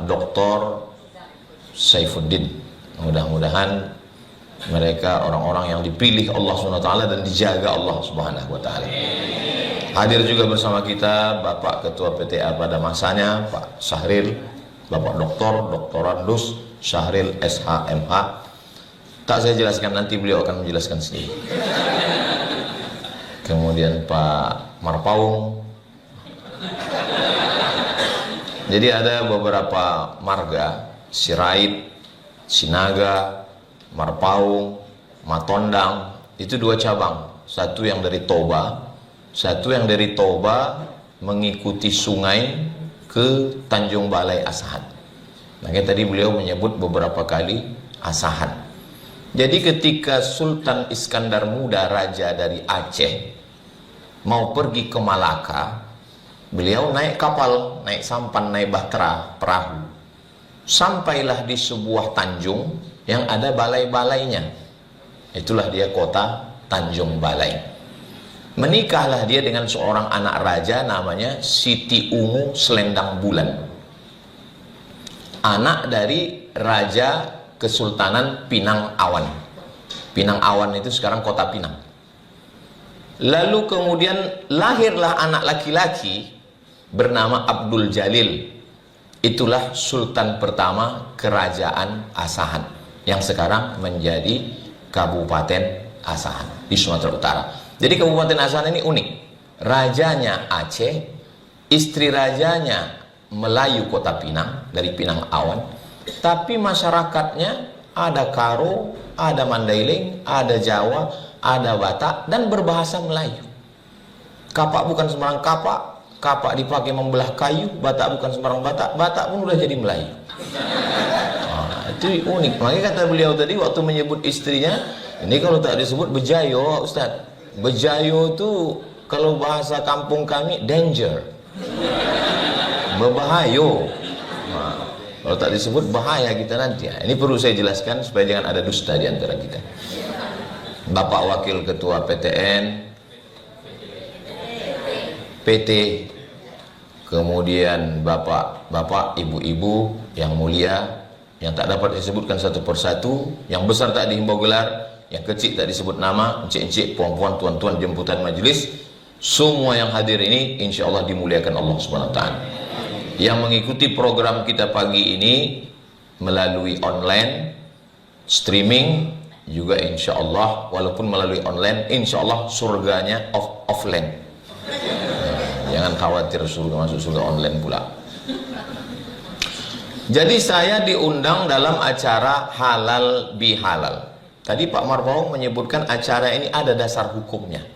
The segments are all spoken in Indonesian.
Pak Dr. Saifuddin. Mudah-mudahan mereka orang-orang yang dipilih Allah SWT dan dijaga Allah SWT. Hadir juga bersama kita Bapak Ketua PTA pada masanya, Pak Syahril, Bapak Dr. Andus Syahril SHMH. Tak saya jelaskan, nanti beliau akan menjelaskan sendiri. Kemudian Pak Marpaung. Jadi ada beberapa marga, Sirait, Sinaga, Marpaung, Matondang, itu 2 cabang. Satu yang dari Toba, satu yang dari Toba mengikuti sungai ke Tanjung Balai Asahan. Makanya tadi beliau menyebut beberapa kali Asahan. Jadi ketika Sultan Iskandar Muda, raja dari Aceh, mau pergi ke Malaka, beliau naik kapal, naik sampan, naik bahtera, perahu. Sampailah di sebuah tanjung yang ada balai-balainya. Itulah dia kota Tanjung Balai. Menikahlah dia dengan seorang anak raja namanya Siti Ungu Selendang Bulan, anak dari Raja Kesultanan Pinang Awan. Pinang Awan itu sekarang kota Pinang. Lalu kemudian lahirlah anak laki-laki bernama Abdul Jalil. Itulah sultan pertama kerajaan Asahan yang sekarang menjadi Kabupaten Asahan di Sumatera Utara. Jadi Kabupaten Asahan ini unik. Rajanya Aceh, istri rajanya Melayu Kota Pinang dari Pinang Awan, tapi masyarakatnya ada Karo, ada Mandailing, ada Jawa, ada Batak, dan berbahasa Melayu. Kapak bukan sembarang kapak, kapak dipakai membelah kayu. Batak bukan sembarang Batak, Batak pun udah jadi Melayu. Itu unik. Makanya kata beliau tadi waktu menyebut istrinya, ini kalau tak disebut bejayo, Ustaz. Bejayo itu kalau bahasa kampung kami danger, bebahayo. Kalau tak disebut bahaya kita nanti. Ini perlu saya jelaskan supaya jangan ada dusta di antara kita. Bapak Wakil Ketua PTN, PT, kemudian bapak-bapak, ibu-ibu yang mulia, yang tak dapat disebutkan satu persatu, yang besar tak dihimbau gelar, yang kecil tak disebut nama, encik-encik, puan-puan, tuan-tuan, jemputan majelis, semua yang hadir ini insya Allah dimuliakan Allah SWT. Yang mengikuti program kita pagi ini melalui online, streaming, juga insya Allah, walaupun melalui online, insya Allah surganya offline. Jangan khawatir surga masuk surga online pula. Jadi saya diundang dalam acara halal bihalal. Tadi Pak Marpaung menyebutkan acara ini ada dasar hukumnya.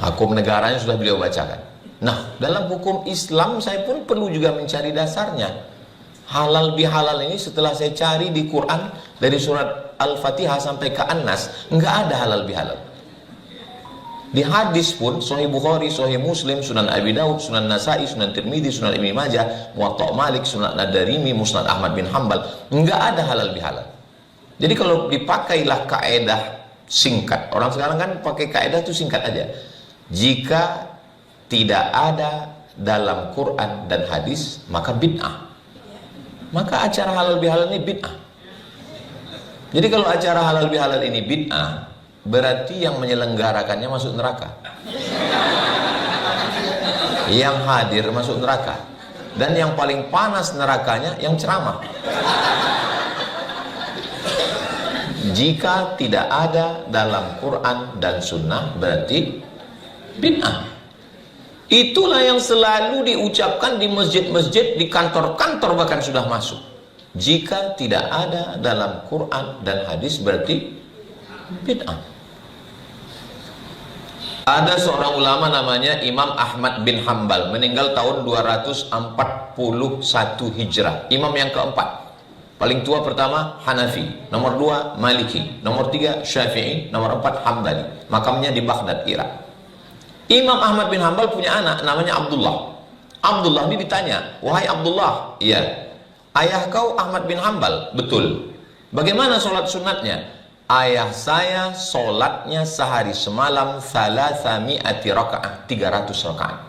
Hukum negaranya sudah beliau bacakan. Nah, dalam hukum Islam saya pun perlu juga mencari dasarnya. Halal bihalal ini setelah saya cari di Quran dari surat Al-Fatihah sampai ke An-Nas, nggak ada halal bihalal. Di hadis pun Sahih Bukhari, Sahih Muslim, Sunan Abi Daud, Sunan Nasai, Sunan Tirmidzi, Sunan Ibnu Majah, Muwatta Malik, Sunan Ad-Darimi, Musnad Ahmad bin Hambal, nggak ada halal bihalal. Jadi kalau dipakailah kaedah singkat, orang sekarang kan pakai kaedah itu singkat aja. Jika tidak ada dalam Quran dan hadis, maka bid'ah. Maka acara halal bihalal ini bid'ah. Jadi kalau acara halal bihalal ini bid'ah, berarti yang menyelenggarakannya masuk neraka, yang hadir masuk neraka, dan yang paling panas nerakanya yang ceramah. Jika tidak ada dalam Quran dan Sunnah, berarti bid'ah. Itulah yang selalu diucapkan di masjid-masjid, di kantor-kantor bahkan sudah masuk. Jika tidak ada dalam Quran dan hadis, berarti bid'ah. Ada seorang ulama namanya Imam Ahmad bin Hambal, meninggal tahun 241 Hijrah. Imam yang keempat. Paling tua pertama Hanafi, nomor 2 Maliki, nomor 3 Syafi'i, nomor 4 Hambali. Makamnya di Baghdad, Irak. Imam Ahmad bin Hambal punya anak namanya Abdullah. Abdullah ini ditanya, "Wahai Abdullah," "Iya." "Ayah kau Ahmad bin Hambal?" "Betul." "Bagaimana sholat sunatnya?" "Ayah saya sholatnya sehari semalam 300 rakaat."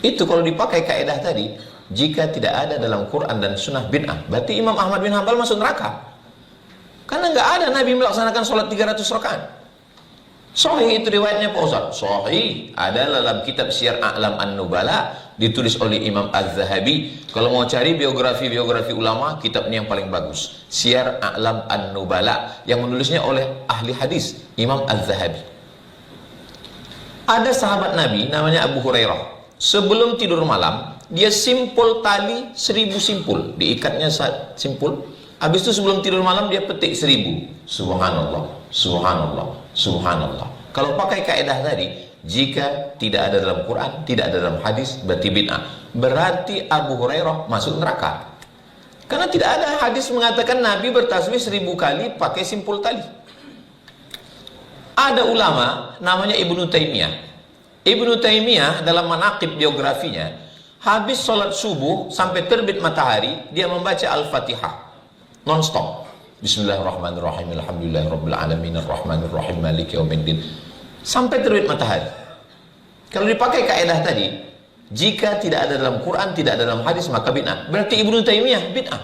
Itu kalau dipakai kaidah tadi, jika tidak ada dalam Quran dan Sunnah bid'ah, berarti Imam Ahmad bin Hanbal masuk neraka. Karena nggak ada Nabi melaksanakan sholat 300 rakaat. Sahih itu riwayatnya Pak Ustaz. Sahih. Ada dalam kitab Syiar A'lam An-Nubala, ditulis oleh Imam Az-Zahabi. Kalau mau cari biografi ulama, kitab ini yang paling bagus. Syiar A'lam An-Nubala, yang menulisnya oleh ahli hadis, Imam Az-Zahabi. Ada sahabat Nabi namanya Abu Hurairah. Sebelum tidur malam, dia simpul tali 1000 simpul. Diikatnya simpul. Habis itu sebelum tidur malam dia petik 1000. Subhanallah, subhanallah, subhanallah. Kalau pakai kaidah tadi, jika tidak ada dalam Quran, tidak ada dalam hadis, berarti bid'ah. Berarti Abu Hurairah masuk neraka. Karena tidak ada hadis mengatakan Nabi bertasbih 1000 kali pakai simpul tali. Ada ulama namanya Ibnu Taimiyah. Ibnu Taimiyah dalam manaqib biografinya, habis sholat subuh sampai terbit matahari, dia membaca Al-Fatihah non-stop. Bismillahirrahmanirrahim, alhamdulillahirabbil alamin, arrahmanirrahim, maliki yaumiddin, sampai terbit matahari. Kalau dipakai kaidah tadi, jika tidak ada dalam Quran, tidak ada dalam hadis, maka bid'ah. Berarti Ibnu Taimiyah bid'ah.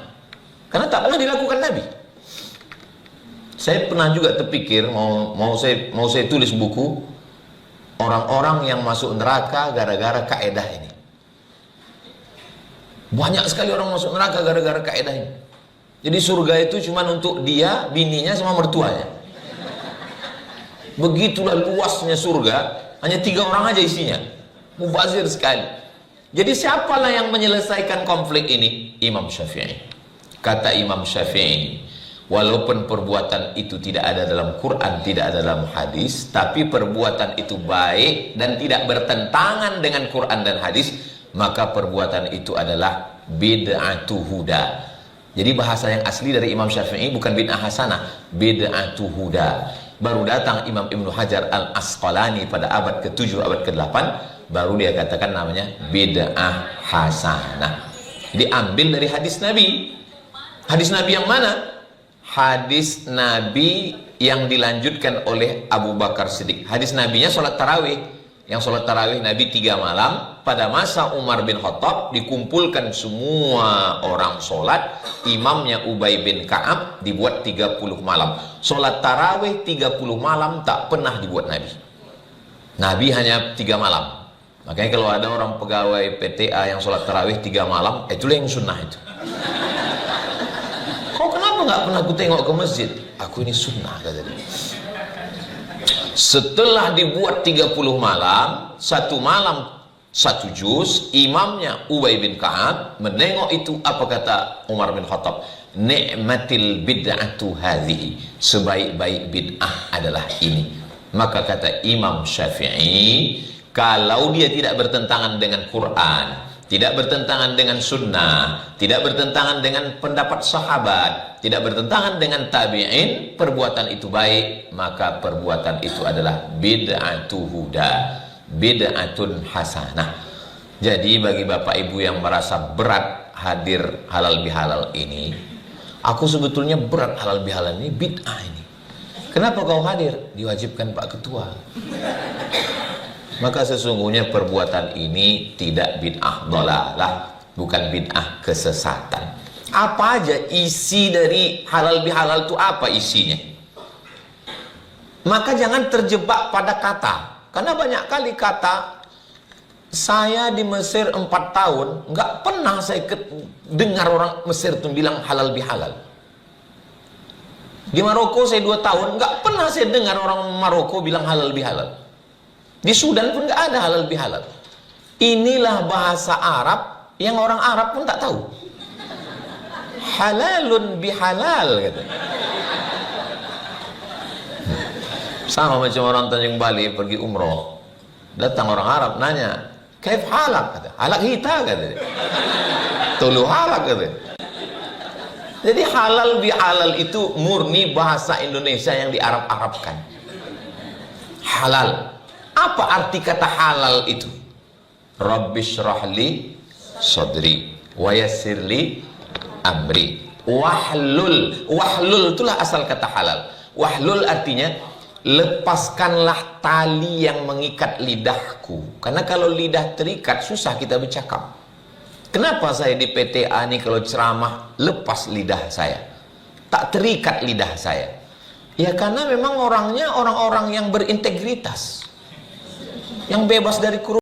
Karena tak pernah dilakukan Nabi. Saya pernah juga terpikir mau saya tulis buku orang-orang yang masuk neraka gara-gara kaidah ini. Banyak sekali orang masuk neraka gara-gara kaidah ini. Jadi surga itu cuma untuk dia, bininya, sama mertuanya. Begitulah luasnya surga, hanya 3 orang aja isinya. Mubazir sekali. Jadi siapalah yang menyelesaikan konflik ini? Imam Syafi'i. Kata Imam Syafi'i, walaupun perbuatan itu tidak ada dalam Quran, tidak ada dalam hadis, tapi perbuatan itu baik dan tidak bertentangan dengan Quran dan hadis, maka perbuatan itu adalah bid'atu huda. Jadi bahasa yang asli dari Imam Syafi'i bukan bid'ah hasanah, bid'atu huda. Baru datang Imam Ibnu Hajar Al-Asqalani pada abad ke-7, abad ke-8, baru dia katakan namanya bid'ah hasanah. Jadi ambil dari hadis Nabi. Hadis Nabi yang mana? Hadis Nabi yang dilanjutkan oleh Abu Bakar Siddiq. Hadis Nabinya sholat tarawih. Yang sholat tarawih Nabi 3 malam. Pada masa Umar bin Khattab dikumpulkan semua orang sholat. Imamnya Ubay bin Ka'ab, dibuat 30 malam. Sholat tarawih 30 malam tak pernah dibuat Nabi. Nabi hanya 3 malam. Makanya kalau ada orang pegawai PTA yang sholat tarawih 3 malam, itulah yang sunnah itu. Kok kenapa nggak pernah aku tengok ke masjid? Aku ini sunnah, kata dia. Setelah dibuat 30 malam, 1 malam 1 juz, imamnya Ubay bin Ka'ab menengok itu, apa kata Umar bin Khattab? Ni'matil bid'atu hadhihi, sebaik-baik bid'ah adalah ini. Maka kata Imam Syafi'i, kalau dia tidak bertentangan dengan Quran, tidak bertentangan dengan sunnah, tidak bertentangan dengan pendapat sahabat, tidak bertentangan dengan tabi'in, perbuatan itu baik, maka perbuatan itu adalah bid'atu huda, bid'atun hasanah. Jadi bagi bapak ibu yang merasa berat hadir halal bihalal ini, aku sebetulnya berat halal bihalal ini, bid'ah ini. Kenapa kau hadir? Diwajibkan Pak Ketua. Maka sesungguhnya perbuatan ini tidak bid'ah dhalalah, bukan bid'ah kesesatan. Apa aja isi dari halal bihalal itu, apa isinya? Maka jangan terjebak pada kata. Karena banyak kali kata, saya di Mesir 4 tahun, nggak pernah saya dengar orang Mesir itu bilang halal bihalal. Di Maroko saya 2 tahun, nggak pernah saya dengar orang Maroko bilang halal bihalal. Di Sudan pun nggak ada halal bihalal. Inilah bahasa Arab yang orang Arab pun tak tahu. Halalun bihalal, gitu. Sama macam orang Tanjung Bali pergi umroh, datang orang Arab nanya, kaif halak? Kata, halak hita, kata dia. Tulu halak, kata dia. Jadi halal bihalal itu murni bahasa Indonesia yang di Arab-Arabkan. Halal. Apa arti kata halal itu? Rabbish rahli sadri wa yassirli amri wahlul. Wahlul itulah asal kata halal. Wahlul artinya lepaskanlah tali yang mengikat lidahku. Karena kalau lidah terikat, susah kita bercakap. Kenapa saya di PTA nih kalau ceramah lepas lidah saya, tak terikat lidah saya? Ya karena memang orangnya orang-orang yang berintegritas, yang bebas dari korupsi.